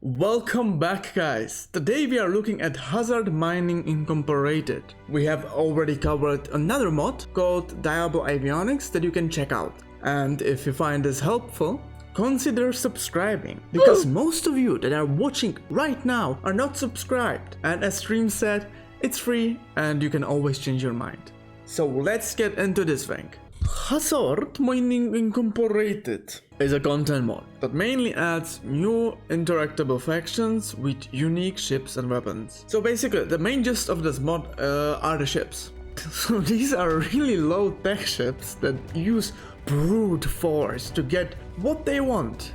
Welcome back, guys. Today we are looking at Hazard Mining Incorporated. We have already covered another mod called Diablo Avionics that you can check out. And if you find this helpful, consider subscribing, because most of you that are watching right now are not subscribed. And as Stream said, it's free and you can always change your mind. So let's get into this thing. Hazard Mining Incorporated is a content mod that mainly adds new interactable factions with unique ships and weapons. So basically, the main gist of this mod are the ships. So these are really low-tech ships that use brute force to get what they want.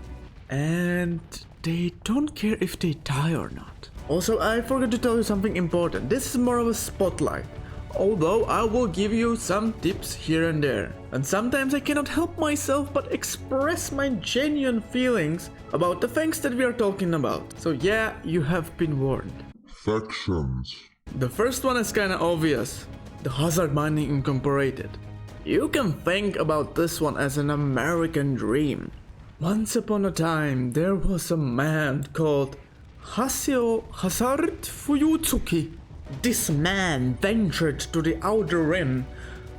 And they don't care if they die or not. Also, I forgot to tell you something important. This is more of a spotlight. Although I will give you some tips here and there. And sometimes I cannot help myself but express my genuine feelings about the things that we are talking about. So yeah, you have been warned. Factions. The first one is kinda obvious. The Hazard Mining Incorporated. You can think about this one as an American dream. Once upon a time, there was a man called Haseo Hazard Fuyutsuki. This man ventured to the Outer Rim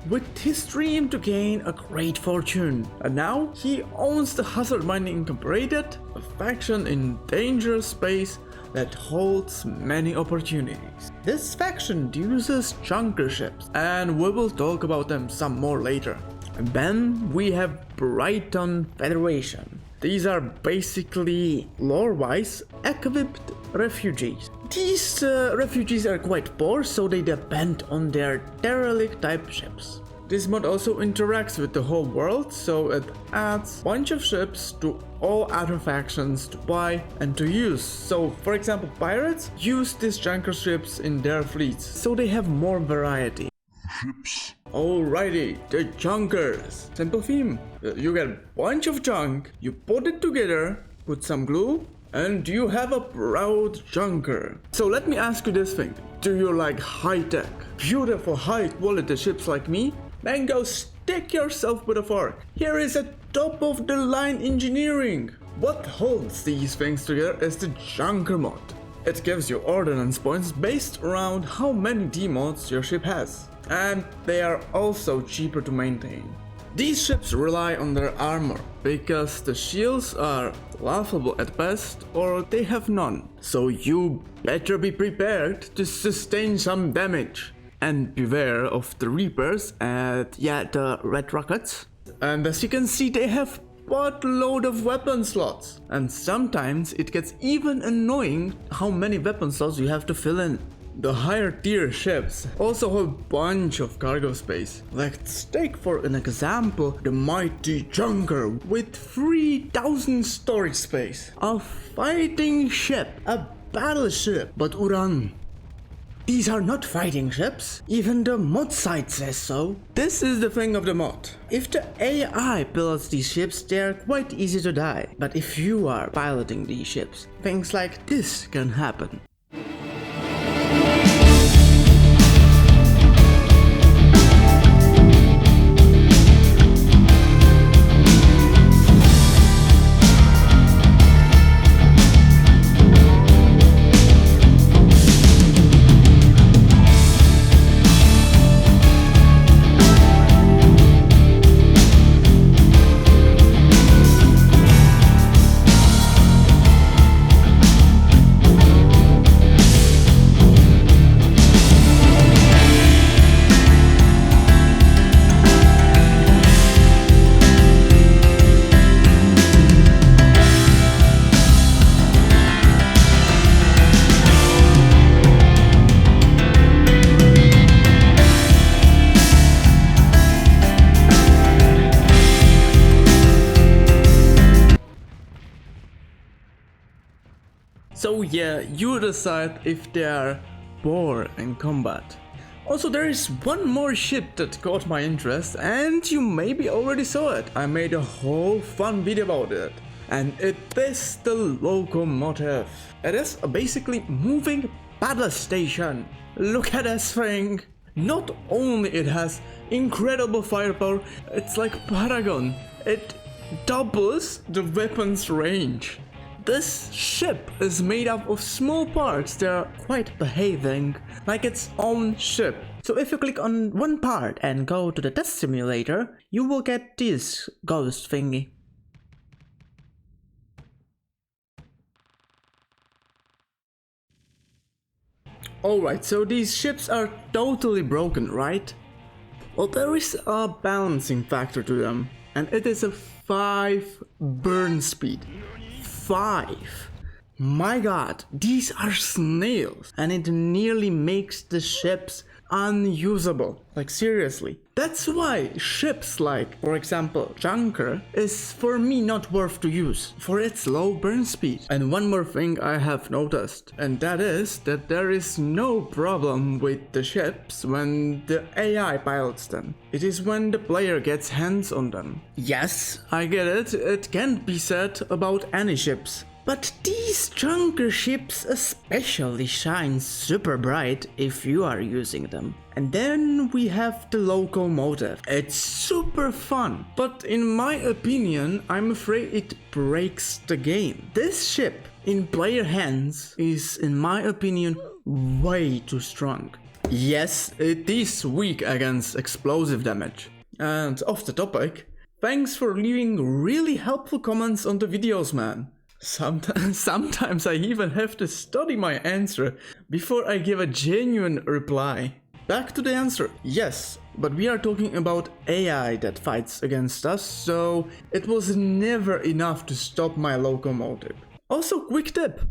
with his dream to gain a great fortune, and now he owns the Hazard Mining Incorporated, a faction in dangerous space that holds many opportunities. This faction uses junker ships, and we will talk about them some more later. And then we have Brighton Federation. These are basically, lore-wise, equipped refugees. These refugees are quite poor, so they depend on their derelict type ships. This mod also interacts with the whole world, so it adds a bunch of ships to all other factions to buy and to use. So for example, pirates use these junker ships in their fleets, so they have more variety. Ships. Alrighty, the junkers. Simple theme. You get a bunch of junk, you put it together, put some glue, and you have a proud junker. So let me ask you this thing. Do you like high-tech, beautiful high-quality ships like me? Then go stick yourself with a fork. Here is a top-of-the-line engineering. What holds these things together is the junker mod. It gives you ordnance points based around how many D-mods your ship has. And they are also cheaper to maintain. These ships rely on their armor, because the shields are laughable at best or they have none. So you better be prepared to sustain some damage. And beware of the Reapers and the red rockets. And as you can see, they have buttload of weapon slots. And sometimes it gets even annoying how many weapon slots you have to fill in. The higher tier ships also have a bunch of cargo space. Let's take for an example the mighty junker with 3000 storage space. A fighting ship, a battleship, but Uran. These are not fighting ships, even the mod site says so. This is the thing of the mod. If the AI pilots these ships, they're quite easy to die. But if you are piloting these ships, things like this can happen. So yeah, you decide if they are poor in combat. Also, there is one more ship that caught my interest, and you maybe already saw it. I made a whole fun video about it. And it is the Locomotive. It is a basically moving battle station. Look at this thing. Not only it has incredible firepower, it's like Paragon. It doubles the weapon's range. this ship is made up of small parts that are quite behaving like its own ship. So if you click on one part and go to the test simulator, you will get this ghost thingy. Alright, so these ships are totally broken, right? Well, there is a balancing factor to them, and it is a 5 burn speed. 5! My god, these are snails, and it nearly makes the ships unusable. Like seriously. That's why ships like, for example, Junker is for me not worth to use for its low burn speed. And one more thing I have noticed, and that is that there is no problem with the ships when the AI pilots them. It is when the player gets hands on them. Yes, I get it, it can't be said about any ships. But these Junker ships especially shine super bright if you are using them. And then we have the Locomotive. It's super fun, but in my opinion, I'm afraid it breaks the game. This ship in player hands is, in my opinion, way too strong. Yes, it is weak against explosive damage. And off the topic, thanks for leaving really helpful comments on the videos, man. Sometimes I even have to study my answer before I give a genuine reply. Back to the answer, yes, but we are talking about AI that fights against us, so it was never enough to stop my Locomotive. Also, quick tip,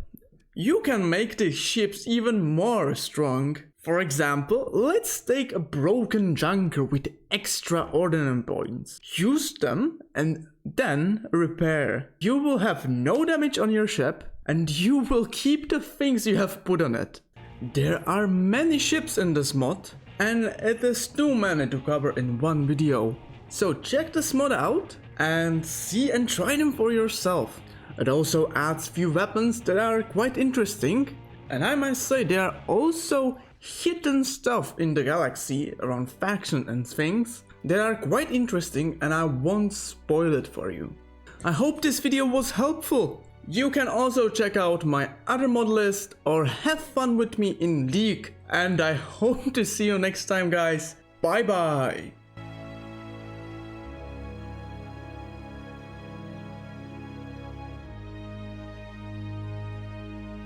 you can make the ships even more strong. For example, let's take a broken Junker with extra ordnance points. Use them and then repair. You will have no damage on your ship and you will keep the things you have put on it. There are many ships in this mod and it is too many to cover in one video. So check this mod out and see and try them for yourself. It also adds few weapons that are quite interesting, and I must say there are also hidden stuff in the galaxy around faction and things that are quite interesting, and I won't spoil it for you. I hope this video was helpful. You can also check out my other mod list or have fun with me in League, and I hope to see you next time, guys. Bye bye.